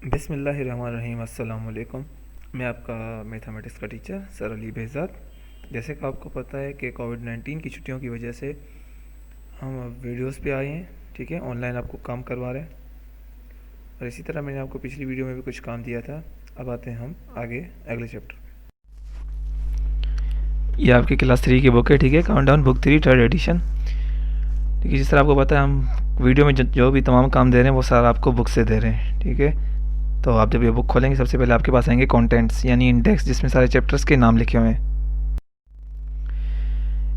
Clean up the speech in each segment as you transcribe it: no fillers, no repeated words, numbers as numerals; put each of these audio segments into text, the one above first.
बिस्मिल्लाहिर्रहमानिर्रहीम। अस्सलाम वालेकुम। मैं आपका मैथमेटिक्स का टीचर सर अली behzad। जैसे कि आपको पता है कि कोविड-19 की छुट्टियों की वजह से हम अब वीडियोस पे आए हैं, ठीक है, ऑनलाइन आपको काम करवा रहे हैं। और इसी तरह मैंने आपको पिछली वीडियो में भी कुछ काम दिया था। अब आते हैं हम आगे अगले चैप्टर। ये आपकी क्लास 3 की बुक है, ठीक है, काउंटडाउन बुक 3 थर्ड एडिशन। ठीक है, जिस तरह आपको पता है हम वीडियो में जो भी तमाम काम दे रहे हैं वो सारा आपको बुक से दे रहे हैं, ठीक है। तो आप जब ये बुक खोलेंगे सबसे पहले आपके पास आएंगे कंटेंट्स यानी इंडेक्स, जिसमें सारे चैप्टर्स के नाम लिखे हुए हैं।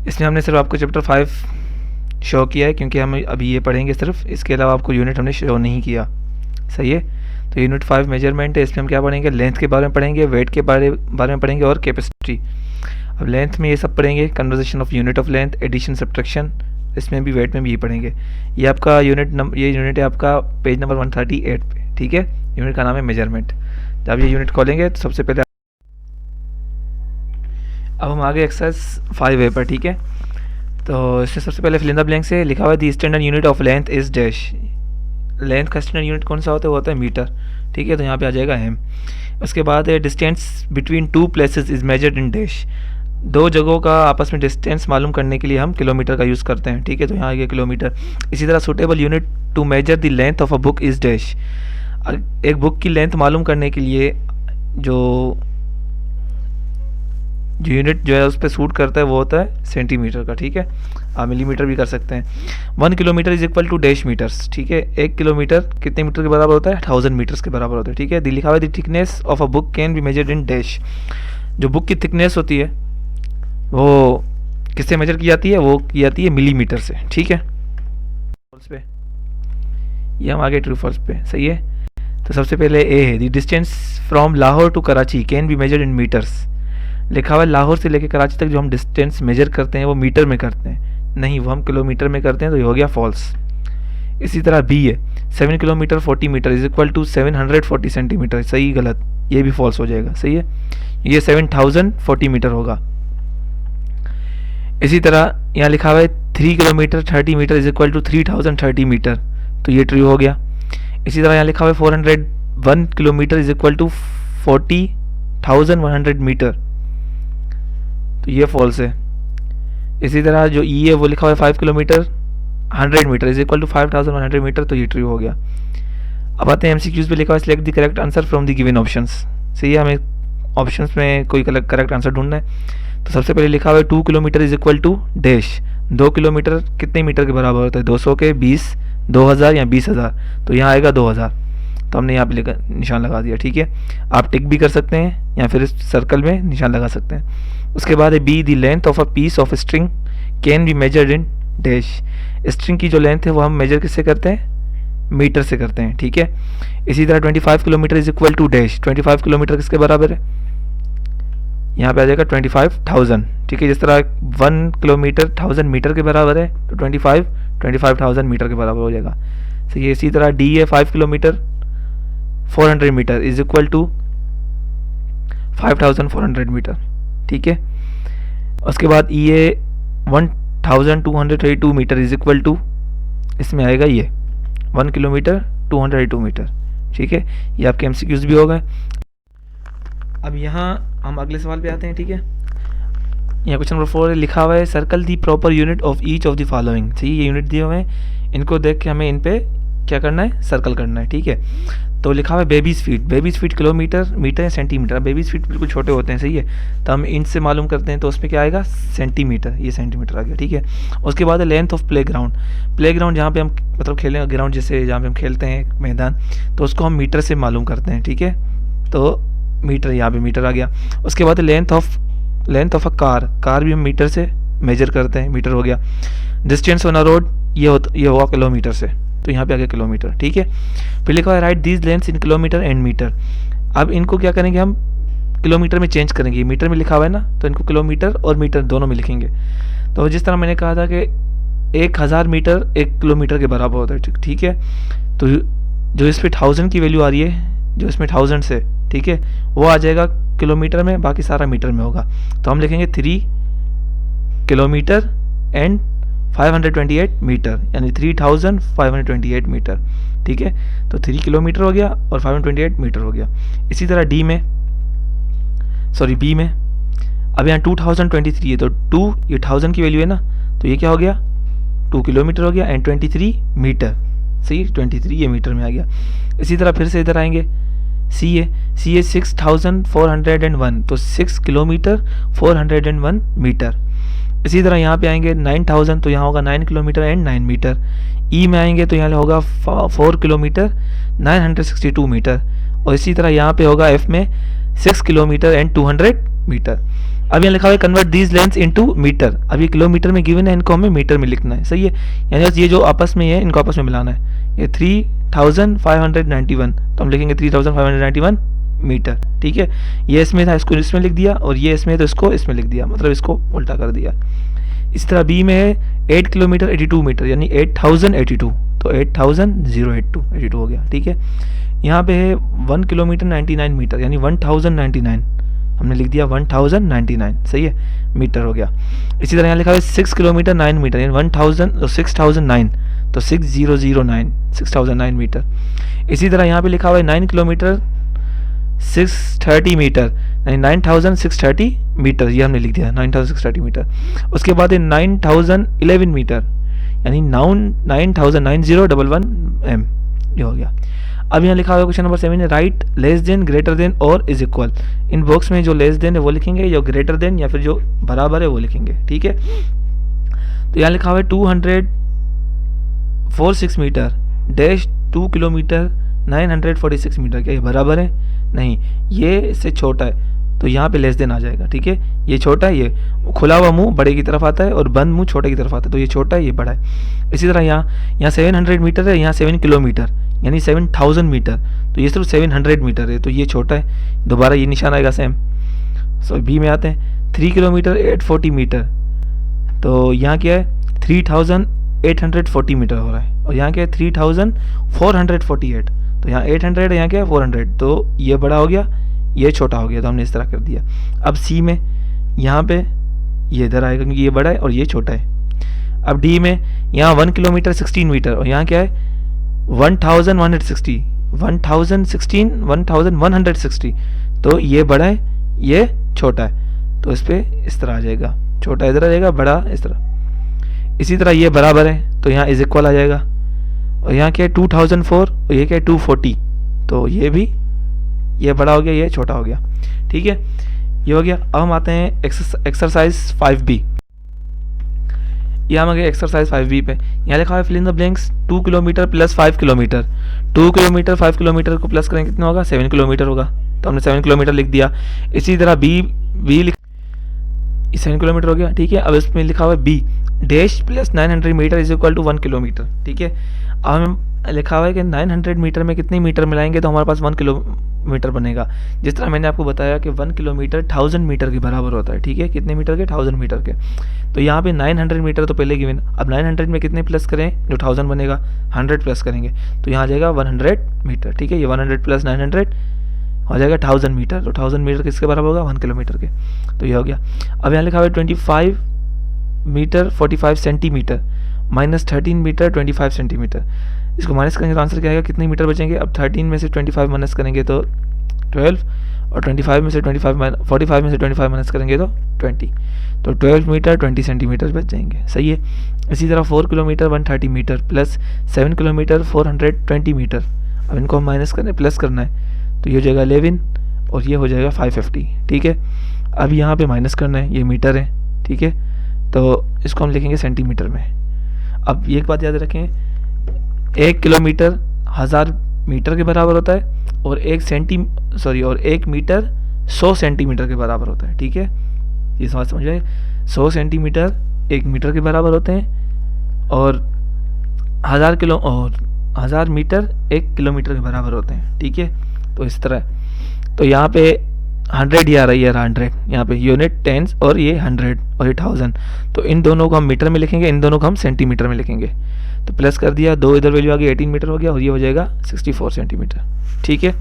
इसमें हमने सिर्फ आपको चैप्टर 5 शो किया है क्योंकि हम अभी ये पढ़ेंगे सिर्फ, इसके अलावा आपको यूनिट हमने शो नहीं किया, सही है। तो यूनिट 5 मेजरमेंट है, इसमें हम क्या पढ़ेंगे, लेंथ के बारे में पढ़ेंगे, वेट के बारे में पढ़ेंगे और कैपेसिटी। अब लेंथ में ये सब पढ़ेंगे, conversion of unit of length, addition subtraction, इसमें भी वेट में भी ये पढ़ेंगे। ये आपका ये यूनिट है आपका पेज नंबर 138 पे, ठीक है। यूनिट का नाम है मेजरमेंट। जब ये यूनिट खोलेंगे तो सबसे पहले अब हम आगे एक्सरसाइज 5A पर, ठीक है। तो इसमें सबसे पहले फिल इन द ब्लैंक से लिखा हुआ है दी standard unit of length is dash. Length का स्टैंडर्ड यूनिट कौन सा होता है, वो होता है मीटर, ठीक है। तो यहाँ पे आ जाएगा एम। उसके बाद distance between two places is measured in dash. दो जगहों का आपस में डिस्टेंस मालूम करने के लिए हम किलोमीटर का यूज़ करते हैं, ठीक है। तो यहाँ आ गया किलोमीटर। इसी तरह suitable unit to measure the length of a book is dash. एक बुक की लेंथ मालूम करने के लिए जो जो यूनिट जो है उस पर सूट करता है वो होता है सेंटीमीटर का, ठीक है। आप मिलीमीटर भी कर सकते हैं। 1 kilometre is equal to dash metres, ठीक है। 1 किलोमीटर कितने मीटर के बराबर होता है, 1000 मीटर्स के बराबर होता है, ठीक है। दी लिखा हुआ है the thickness of a book can be measured in dash. जो बुक की थिकनेस होती है वो किससे मेजर की जाती है, वो की जाती है मिलीमीटर से, ठीक है। फॉल्स पे ये हम आगे ट्रू फॉल्स पे, सही है। तो सबसे पहले ए है, the distance from Lahore to Karachi can be measured in metres. लिखा हुआ है लाहौर से लेकर कराची तक जो हम डिस्टेंस मेजर करते हैं वो मीटर में करते हैं, नहीं वो हम किलोमीटर में करते हैं, तो ये हो गया फॉल्स। इसी तरह बी है, 7 kilometre 40 metre is equal to 740 centimetre, सही गलत, ये भी फॉल्स हो जाएगा, सही है। ये 7040 मीटर होगा। इसी तरह यहाँ लिखा हुआ है 3 kilometre 30 metre is equal to 3030 metre, तो ये ट्रू हो गया। इसी तरह यहाँ लिखा हुआ है 401 kilometre is equal to 40,100 metre, तो ये फॉल्स है। इसी तरह जो ई है वो लिखा हुआ है 5 kilometre 100 metre is equal to 5100 metre, तो ये ट्रू हो गया। अब आते हैं एमसीक्यूज पे, लिखा हुआ है select the correct answer from the given options. सही है, हमें ऑप्शंस में कोई करेक्ट आंसर ढूंढना है। तो सबसे पहले लिखा हुआ है 2 kilometre is equal to dash. 2 kilometre कितने मीटर के बराबर होता है, 200 के 20, 2000 या 20,000, तो यहाँ आएगा 2000, तो हमने यहाँ पे निशान लगा दिया, ठीक है। आप टिक भी कर सकते हैं या फिर सर्कल में निशान लगा सकते हैं। उसके बाद है B, the length of a piece of string can be measured in dash. String की जो लेंथ है वो हम मेजर किससे करते हैं, मीटर से करते हैं, ठीक है। इसी तरह 25 kilometre is equal to dash. 25 kilometre किसके बराबर है, यहाँ पे आ जाएगा 25,000, ठीक है। जिस तरह 1 किलोमीटर 1000 मीटर के बराबर है, तो 25,000 मीटर के बराबर हो जाएगा, सही है। इसी तरह डी है 5 kilometre 400 metre is equal to 5400 metre, ठीक है। उसके बाद ये 1232 मीटर इज इक्वल टू, इसमें आएगा ये 1 किलोमीटर 282 मीटर, ठीक है। ये आपके एमसीक्यूज भी हो गए। अब यहाँ हम अगले सवाल पे आते हैं, ठीक है। यहाँ क्वेश्चन नंबर 4 लिखा हुआ है circle the proper unit of each of the following. सही, ये यूनिट दिए हुए हैं, इनको देख के हमें इन पे क्या करना है, सर्कल करना है, ठीक है। तो लिखा हुआ है बेबीज फीट किलोमीटर, मीटर या सेंटीमीटर। बेबीज फीट बिल्कुल छोटे होते हैं, सही है, तो हम इंच से मालूम करते हैं, तो उसमें क्या आएगा, सेंटीमीटर, ये सेंटीमीटर आ गया, ठीक है। उसके बाद है लेंथ ऑफ प्लेग्राउंड जहाँ पे हम मतलब खेलें, ग्राउंड जैसे जहाँ पे हम खेलते हैं मैदान, तो उसको हम मीटर से मालूम करते हैं, ठीक है। तो मीटर, यहाँ पे मीटर आ गया। उसके बाद लेंथ ऑफ अ कार भी हम मीटर से मेजर करते हैं, मीटर हो गया। डिस्टेंस ऑन अ रोड ये होगा किलोमीटर से, तो यहाँ पे आ गया किलोमीटर, ठीक है। फिर लिखा है write these lengths in kilometre and metre. अब इनको क्या करेंगे, हम किलोमीटर में चेंज करेंगे, मीटर में लिखा हुआ है ना, तो इनको किलोमीटर और मीटर दोनों में लिखेंगे। तो जिस तरह मैंने कहा था कि 1000 मीटर 1 किलोमीटर के बराबर होता है, ठीक है। तो जो इस पर 1000 की वैल्यू आ रही है, जो इसमें 1000 से, ठीक है, वो आ जाएगा किलोमीटर में, बाकी सारा मीटर में होगा। तो हम लिखेंगे 3 किलोमीटर एंड 528 मीटर, यानी 3528 मीटर, ठीक है। तो 3 किलोमीटर हो गया और 528 मीटर हो गया। इसी तरह बी में अब यहाँ 2023 है, तो 2 ये 1000 की वैल्यू है ना, तो ये क्या हो गया 2 किलोमीटर हो गया, एंड 23 मीटर, सही, 23 ये मीटर में आ गया। इसी तरह फिर से इधर आएंगे, सी है 6401, तो 6 किलोमीटर 401 मीटर। इसी तरह यहाँ पे आएंगे 9000, तो यहाँ होगा 9 किलोमीटर एंड 9 मीटर। ई में आएंगे तो यहाँ होगा 4 किलोमीटर 962 मीटर। और इसी तरह यहाँ पे होगा एफ में 6 किलोमीटर एंड 200 मीटर। अब यहाँ लिखा हुआ है convert these lengths into metre. अब ये किलोमीटर में गिवन है, इनको हमें मीटर में लिखना है, सही है। यानी बस ये जो आपस में है इनको आपस में मिलाना है। ये 3591, तो हम लिखेंगे 3591 मीटर, ठीक है। ये इसमें था, इसको इसमें लिख दिया, और ये इसमें तो इसको इसमें लिख दिया, मतलब इसको उल्टा कर दिया। इस तरह बी में है 8 किलोमीटर 82 मीटर, यानी 8082, तो 8082 हो गया, ठीक है। यहाँ पे है 1 किलोमीटर 99 मीटर, यानी 1099, हमने लिख दिया 1099, सही है, मीटर हो गया। इसी तरह यहाँ लिखा है 6 किलोमीटर 9 मीटर, यानी 6009, तो 6009 मीटर। इसी तरह यहाँ पे लिखा हुआ है 9 किलोमीटर 630 मीटर, यानी 9630 मीटर, ये हमने लिख दिया 9630 मीटर। उसके बाद है 9011 मीटर, यानी 9011 m, ये हो गया। अब यहाँ लिखा हुआ है क्वेश्चन नंबर 7 है right less than, greater than और इज इक्वल। इन बॉक्स में जो लेस देन है वो लिखेंगे, जो ग्रेटर देन या फिर जो बराबर है वो लिखेंगे, ठीक है। तो यहाँ लिखा हुआ है 246 मीटर डैश 2 किलोमीटर 946 मीटर, क्या ये बराबर है? नहीं, ये इससे छोटा है, तो यहाँ पे लेस देन आ जाएगा, ठीक है। ये छोटा है, ये खुला हुआ मुंह बड़े की तरफ आता है और बंद मुंह छोटे की तरफ आता है, तो ये छोटा है, ये बड़ा है। इसी तरह यहाँ 700 मीटर है, यहाँ 7 किलोमीटर, यानी 7000 मीटर, तो ये सिर्फ 700 मीटर है, तो ये छोटा है, दोबारा ये निशान आएगा सेम। सो बी में आते हैं 3 किलोमीटर 840 मीटर, तो यहाँ क्या है 3840 मीटर हो रहा है, और यहाँ क्या है 3448, तो यहाँ 800 है, यहाँ क्या है 400, तो ये बड़ा हो गया, ये छोटा हो गया, तो हमने इस तरह कर दिया। अब सी में यहाँ पे ये इधर आएगा क्योंकि ये बड़ा है और ये छोटा है। अब डी में यहाँ 1 किलोमीटर 16 मीटर, और यहाँ क्या है 1160, तो ये बड़ा है, ये छोटा है, तो इस पर इस तरह आ जाएगा, छोटा इधर आ जाएगा, बड़ा इस तरह। इसी तरह ये बराबर है, तो यहाँ इज इक्वल आ जाएगा, और यहाँ क्या है 2004 और ये क्या है 240, तो ये भी, ये बड़ा हो गया, ये छोटा हो गया, ठीक है, ये हो गया। अब हम आते हैं एक्सरसाइज 5B। यहाँ हम गए एक्सरसाइज 5B पे। यहाँ लिखा है fill in the blanks 2 kilometre plus 5 kilometre. 2 kilometre 5 kilometre को प्लस करेंगे कितना होगा 7 किलोमीटर होगा, तो हमने 7 किलोमीटर लिख दिया। इसी तरह बी 7 किलोमीटर हो गया, ठीक है। अब इसमें लिखा हुआ है B dash plus 900 metre is equal to 1 kilometre, ठीक है। अब हम लिखा हुआ है कि 900 मीटर में कितने मीटर मिलाएंगे तो हमारे पास 1 किलोमीटर बनेगा। जिस तरह मैंने आपको बताया कि 1 किलोमीटर 1000 मीटर के बराबर होता है, ठीक है। कितने मीटर के 1000 मीटर के, तो यहाँ पे 900 मीटर तो पहले गिवन। अब 900 में कितने प्लस करें, जो 1000 बनेगा 100 प्लस करेंगे, तो यहाँ आ जाएगा 100 मीटर, ठीक है। ये 100 प्लस 900 हो जाएगा 1000 मीटर, तो 1000 मीटर किसके बराबर होगा 1 किलोमीटर के, तो ये हो गया। अब यहाँ लिखा हुआ है 25 metre 45 centimetre minus 13 metre 25 centimetre. इसको माइनस करेंगे तो आंसर क्या आएगा, कितने मीटर बचेंगे। अब 13 में से 25 माइनस करेंगे तो 12, और 45 में से 25 माइनस करेंगे तो 20, तो 12 मीटर 20 सेंटीमीटर बच जाएंगे, सही है। इसी तरह 4 kilometre 130 metre plus 7 kilometre 420 metre. अब इनको हम माइनस करना है, प्लस करना है, तो ये हो जाएगा 11 और ये हो जाएगा 550, ठीक है। अब यहाँ पे माइनस करना है, ये मीटर है, ठीक है, तो इसको हम लिखेंगे सेंटीमीटर में। अब एक बात याद रखें, 1 किलोमीटर 1000 मीटर के बराबर होता है, और 1 मीटर 100 सेंटीमीटर के बराबर होता है, ठीक है। ये समझ जाए, 100 सेंटीमीटर 1 मीटर के बराबर होते हैं, और 1000 मीटर 1 किलोमीटर के बराबर होते हैं, ठीक है। तो इस तरह, तो यहाँ पे 100 ही आ रही है, 100 यहाँ पे यूनिट टेंस, और ये 100 और ये 1000, तो इन दोनों को हम मीटर में लिखेंगे, इन दोनों को हम सेंटीमीटर में लिखेंगे। तो प्लस कर दिया, 2 इधर वैल्यू आ गई, 18 मीटर हो गया, और ये हो जाएगा 64 सेंटीमीटर, ठीक है।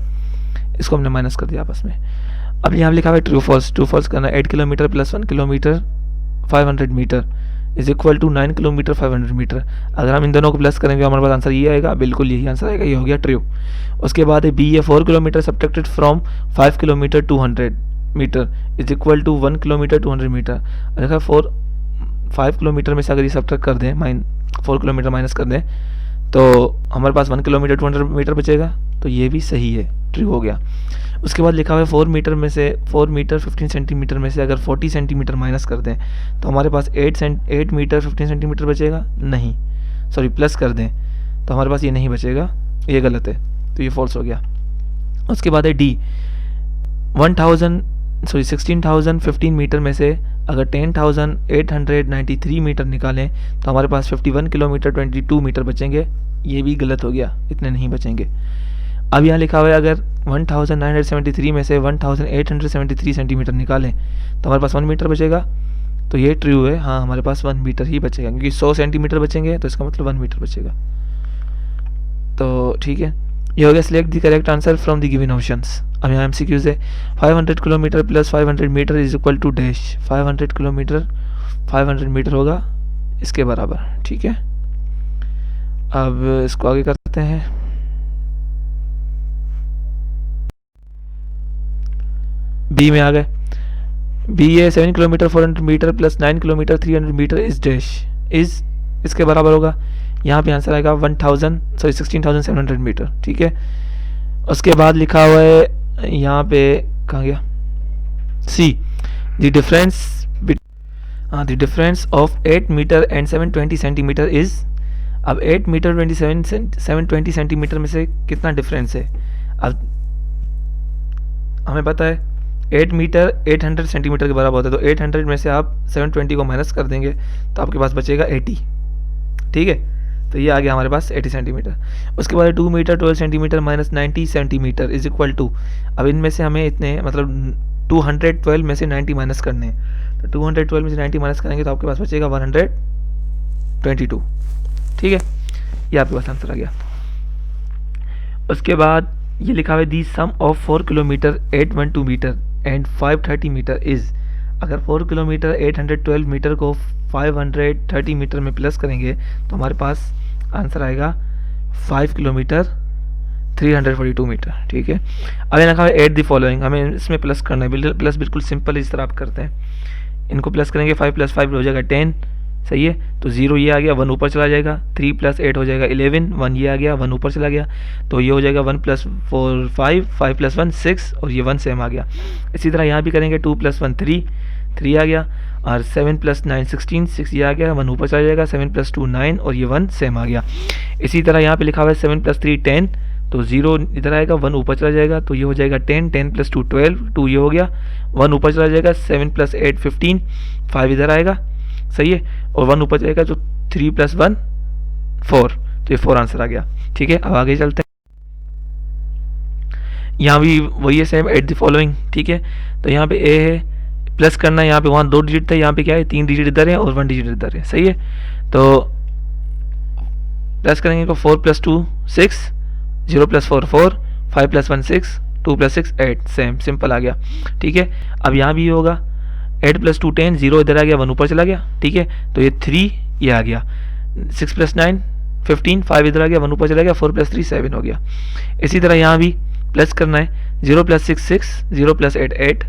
इसको हमने माइनस कर दिया आपस में। अब यहाँ लिखा हुआ है ट्रू फॉल्स करना, 8 kilometre plus 1 kilometre 500 metre is equal to 9 kilometre 500 metre. अगर हम इन दोनों को प्लस करेंगे हमारे पास आंसर ये आएगा, बिल्कुल यही आंसर आएगा, ये हो गया ट्रू। उसके बाद है बी है 4 kilometre subtracted from 5 kilometre 200 metre is equal to 1 kilometre 200 metre. देखा 5 किलोमीटर में से अगर ये सब्ट्रैक्ट कर दें 4 किलोमीटर माइनस कर दें तो हमारे पास 1 किलोमीटर 200 मीटर बचेगा, तो ये भी सही है, ट्रू हो गया। उसके बाद लिखा हुआ है 4 मीटर 15 सेंटीमीटर में से अगर 40 सेंटीमीटर माइनस कर दें तो हमारे पास 8 मीटर 15 सेंटीमीटर बचेगा, नहीं सॉरी प्लस कर दें तो हमारे पास ये नहीं बचेगा, ये गलत है, तो ये फॉल्स हो गया। उसके बाद है डी 16,015 मीटर में से अगर 10,893 मीटर निकालें तो हमारे पास 51 किलोमीटर 22 मीटर बचेंगे, ये भी गलत हो गया, इतने नहीं बचेंगे। अब यहाँ लिखा हुआ है अगर 1973 में से 1873 सेंटीमीटर निकालें तो हमारे पास 1 मीटर बचेगा, तो ये ट्रू है, हाँ हमारे पास 1 मीटर ही बचेगा क्योंकि 100 सेंटीमीटर बचेंगे तो इसका मतलब 1 मीटर बचेगा। तो ठीक है, ये हो गया select the correct answer from the given options. अब यहाँ एमसीक्यूज है 500 kilometre plus 500 metre is equal to dash. 500 kilometre 500 metre होगा इसके बराबर, ठीक है। अब इसको आगे करते हैं। बी में आ गए, बी है 7 kilometre 400 metre plus 9 kilometre 300 metre is dash, is इसके बराबर होगा, यहाँ पे आंसर आएगा 16,700 मीटर, ठीक है। उसके बाद लिखा हुआ है यहाँ पे, कहाँ गया, C the difference of 8 metre and 720 centimetre is. अब 8 मीटर 720 सेंटीमीटर में से कितना डिफरेंस है। अब हमें पता है 8 मीटर 800 सेंटीमीटर के बराबर होता है, तो 800 में से आप 720 को माइनस कर देंगे तो आपके पास बचेगा 80, ठीक है। तो ये आ गया हमारे पास 80 सेंटीमीटर। उसके बाद 2 metre 12 centimetre minus 90 centimetre is equal to, अब इनमें से हमें इतने मतलब 212 में से 90 माइनस करने हैं, तो 212 में से 90 माइनस करेंगे तो आपके पास बचेगा 122, ठीक है। ये आपके पास आंसर आ गया। उसके बाद ये लिखा हुआ है the sum of 4 kilometre 812 metre and 530 metre is. अगर 4 किलोमीटर 812 मीटर को 530 मीटर में प्लस करेंगे तो हमारे पास आंसर आएगा 5 किलोमीटर 342 मीटर, ठीक है। अब लिखा है एट द फॉलोइंग, हमें इसमें प्लस करना है, प्लस बिल्कुल सिंपल इस तरह आप करते हैं, इनको प्लस करेंगे 5 + 5 हो जाएगा 10, सही है। तो 0 ये आ गया, 1 ऊपर चला जाएगा, 3 + 8 हो जाएगा 11, 1 ये आ गया, 1 ऊपर चला गया, तो ये हो जाएगा 1 + 4 5, 5 + 1 6 और ये 1 सेम आ गया। इसी तरह यहाँ भी करेंगे 2 + 1 3 आ गया, और 7 + 9 16 6 ये आ गया, 1 ऊपर चला जाएगा, 7 + 2 9 और ये 1 सेम आ गया। इसी तरह यहाँ पे लिखा हुआ है 7 + 3 10, तो 0 इधर आएगा, 1 ऊपर चला जाएगा, तो ये हो जाएगा 10, 10 + 2 12, 2 ये हो गया, 1 ऊपर चला जाएगा, 7 + 8 15, 5 इधर आएगा, सही है, और 1 ऊपर जाएगा, तो 3 + 1 4, तो ये 4 आंसर आ गया, ठीक है। अब आगे चलते हैं, यहाँ भी वही है सेम एट द फॉलोइंग, ठीक है। तो यहाँ पे ए है, प्लस करना है, यहाँ पे वहाँ 2 डिजिट थे, यहाँ पे क्या है 3 डिजिट इधर है और 1 डिजिट इधर है, सही है। तो प्लस करेंगे तो 4 + 2 6, 0 + 4 4, 5 + 1 6, 2 + 6 8, सेम सिंपल आ गया, ठीक है। अब यहाँ भी होगा 8 + 2 10, 0 इधर आ गया, 1 ऊपर चला गया, ठीक है, तो ये 3 ये आ गया, 6 + 9 15, 5 इधर आ गया, 1 ऊपर चला गया, 4 + 3 7 हो गया। इसी तरह यहाँ भी प्लस करना है, 0 + 6 6, 0 + 8 8,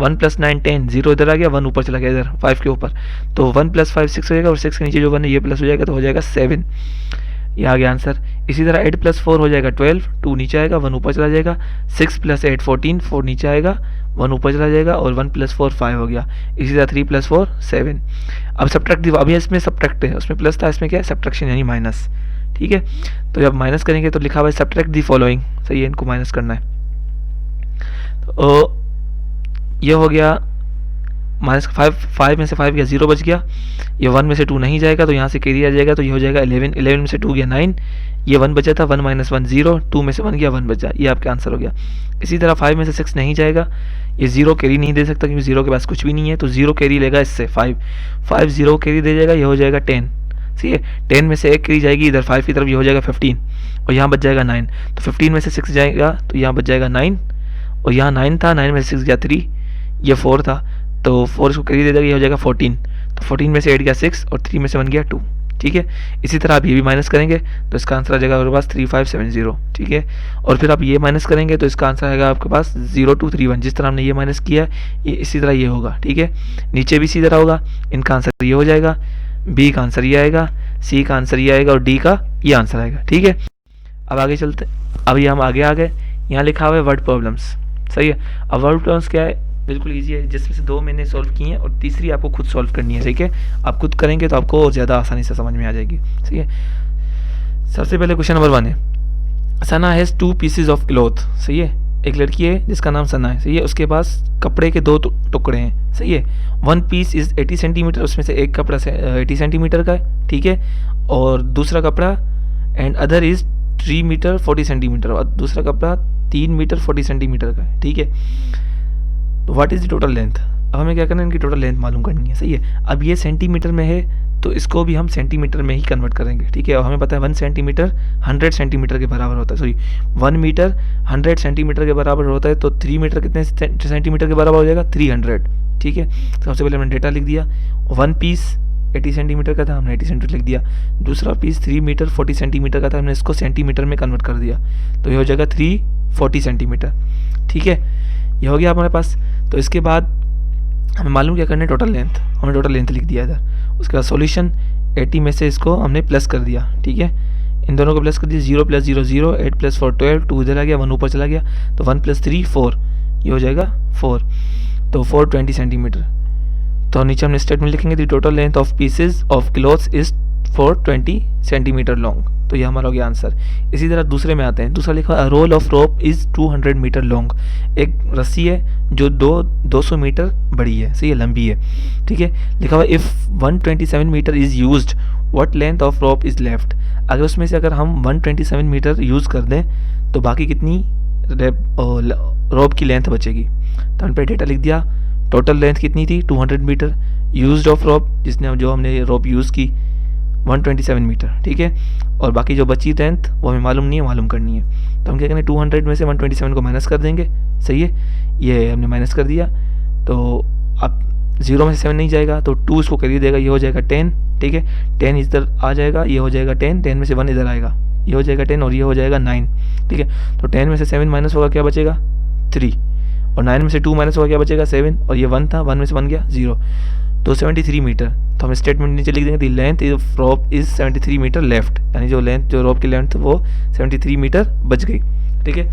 1 + 9 10, 0 इधर आ गया, 1 ऊपर चला गया इधर 5 के ऊपर, तो 1 + 5 6 हो जाएगा, और 6 के नीचे जो 1 है ये प्लस हो जाएगा, तो हो जाएगा 7, ये आ गया आंसर। इसी तरह 8 + 4 हो जाएगा 12, 2 नीचे आएगा, 1 ऊपर चला जाएगा, 6 + 8 14, 4 नीचे आएगा, 1 ऊपर चला जाएगा, और 1 + 4 5 हो गया। इसी तरह 3 + 4 7। अब सब्ट्रैक्ट, अभी इसमें सब्ट्रैक्ट है, उसमें प्लस था, इसमें क्या है सब्ट्रैक्शन यानी माइनस, ठीक है। तो जब माइनस करेंगे तो लिखा हुआ है सब्ट्रैक्ट दी फॉलोइंग, सही है, इनको माइनस करना है। तो ये हो गया -5 में से 5 गया, 0 बच गया, ये 1 में से 2 नहीं जाएगा, तो यहाँ से कैरी आ जाएगा, तो ये हो जाएगा 11, 11 में से 2 गया 9, ये 1 बचा था, 1 - 1 0, 2 में से 1 गया 1 बचा, ये आपका आंसर हो गया। इसी तरह 5 में से 6 नहीं जाएगा, ये 0 कैरी नहीं दे सकता क्योंकि 0 के पास कुछ भी नहीं है, तो 0 कैरी लेगा इससे 5 0 कैरी दे जाएगा, ये हो जाएगा 10, ठीक है। 10 में से 1 कैरी जाएगी इधर 5 की तरफ, ये हो जाएगा 15, और यहाँ बच जाएगा 9, तो 15 में से 6 जाएगा, तो यहाँ बच जाएगा 9, और यहाँ 9 था, 9 में से 6 गया 3, ये 4 था, तो 4 इसको कैरी दे देगा, ये हो जाएगा 14, 14 में से 8 गया 6 और 3 में से 1 गया 2, ठीक है। इसी तरह आप ये भी माइनस करेंगे तो इसका आंसर आ जाएगा आपके पास 3570, ठीक है। और फिर आप ये माइनस करेंगे तो इसका आंसर आएगा आपके पास 0231। जिस तरह हमने ये माइनस किया ये इसी तरह ये होगा, ठीक है। नीचे भी इसी तरह होगा, इनका आंसर ये हो जाएगा, बी का आंसर ये आएगा, सी का आंसर ये आएगा और डी का ये आंसर आएगा, ठीक है। अब आगे चलते, अभी हम आगे आ गए, यहाँ लिखा हुआ है वर्ड प्रॉब्लम्स, सही है। अब वर्ड प्रॉब्लम्स क्या है, बिल्कुल ईजी है, जिसमें से 2 मैंने सॉल्व की हैं और तीसरी आपको खुद सॉल्व करनी है, ठीक है। आप खुद करेंगे तो आपको ज़्यादा आसानी से समझ में आ जाएगी, सही है। सबसे पहले क्वेश्चन नंबर 1 है, सना हैज़ 2 पीसेज ऑफ क्लॉथ, सही है। एक लड़की है जिसका नाम सना है, सही है। उसके पास कपड़े के 2 टुकड़े हैं, सही है। 1 पीस इज़ 80 सेंटीमीटर, उसमें से एक कपड़ा 80 सेंटीमीटर का है, ठीक है। और दूसरा कपड़ा and other is 3 metre 40 centimetre, और दूसरा कपड़ा 3 मीटर 40 सेंटीमीटर का है, ठीक है। तो what is the total length, अब हमें क्या करना है, इनकी टोटल लेंथ मालूम करनी है, सही है। अब ये सेंटीमीटर में है तो इसको भी हम सेंटीमीटर में ही कन्वर्ट करेंगे, ठीक है। और हमें पता है 1 सेंटीमीटर 100 सेंटीमीटर के बराबर होता है, सॉरी 1 मीटर 100 सेंटीमीटर के बराबर होता है। तो 3 मीटर कितने सेंटीमीटर के बराबर हो जाएगा, 300, ठीक है। सबसे पहले हमने डेटा लिख दिया, 1 पीस 80 सेंटीमीटर का था, हमने 80 सेंटीमीटर लिख दिया। दूसरा पीस 3 मीटर 40 सेंटीमीटर का था, हमने इसको सेंटीमीटर में कन्वर्ट कर दिया, तो ये हो जाएगा 340 सेंटीमीटर, ठीक है। ये हो गया हमारे पास। तो इसके बाद हमें मालूम क्या करना है, टोटल लेंथ, हमने टोटल लेंथ लिख दिया इधर। उसके बाद सॉल्यूशन 80 में से इसको हमने प्लस कर दिया, ठीक है। इन दोनों को प्लस कर दिया, 0 + 0 0, 8 + 4 12, 2 इधर आ गया, 1 ऊपर चला गया, तो 1 + 3 4, ये हो जाएगा 4, तो 420 सेंटीमीटर। तो नीचे हमने स्टेटमेंट लिखेंगे, the total length of pieces of clothes is 420 centimetre long, तो ये हमारा हो गया आंसर। इसी तरह दूसरे में आते हैं, दूसरा लिखा है roll of rope is 200 metre long, एक रस्सी है जो 200 मीटर बड़ी है, सही है, लंबी है, ठीक है। लिखा हुआ if 127 metre is used what length of rope is left, अगर उसमें से अगर हम 127 मीटर यूज़ कर दें तो बाकी कितनी रोप की लेंथ बचेगी। तो हमने डेटा लिख दिया, टोटल लेंथ कितनी थी 200 मीटर, यूज्ड ऑफ रोप जिसने जो हमने रोप यूज़ की 127 मीटर, ठीक है। और बाकी जो बची लेंथ वो हमें मालूम नहीं है, मालूम करनी है। तो हम क्या करेंगे, 200 में से 127 को माइनस कर देंगे, सही है। ये हमने माइनस कर दिया, तो अब 0 में से 7 नहीं जाएगा तो 2 इसको करिए देगा, ये हो जाएगा 10, ठीक है। 10 इधर आ जाएगा, ये हो जाएगा 10, 10 में से 1 इधर आएगा, ये हो जाएगा 10 और ये हो जाएगा 9, ठीक है। तो 10 में से 7 माइनस होगा, क्या बचेगा 3, और 9 में से 2 माइनस होगा, क्या बचेगा 7, और ये 1 था, 1 में से 1 गया 0, तो 73 मीटर। तो हम स्टेटमेंट नीचे लिख देंगे, the length of rope is 73 metre left, यानी जो लेंथ जो रोप की लेंथ वो 73 मीटर बच गई, ठीक है।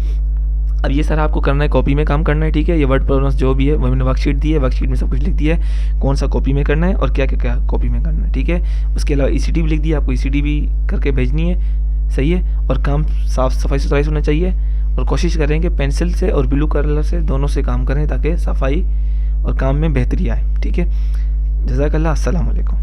अब ये सारा आपको करना है, कॉपी में काम करना है, ठीक है। ये वर्ड प्रॉब्लम्स जो भी है वो मैंने वर्कशीट दी है, वर्कशीट में सब कुछ लिख दिया है, कौन सा कॉपी में करना है और क्या क्या क्या कॉपी में करना है, ठीक है। उसके अलावा ECD भी लिख दिया, आपको ECD भी करके भेजनी है, सही है। और काम साफ सफाई सुथराई होना चाहिए, और कोशिश करें कि पेंसिल से और ब्लू कलर से दोनों से काम करें ताकि सफाई और काम में बेहतरी आए, ठीक है। जज़ाकल्लाह, अस्सलाम वालेकुम।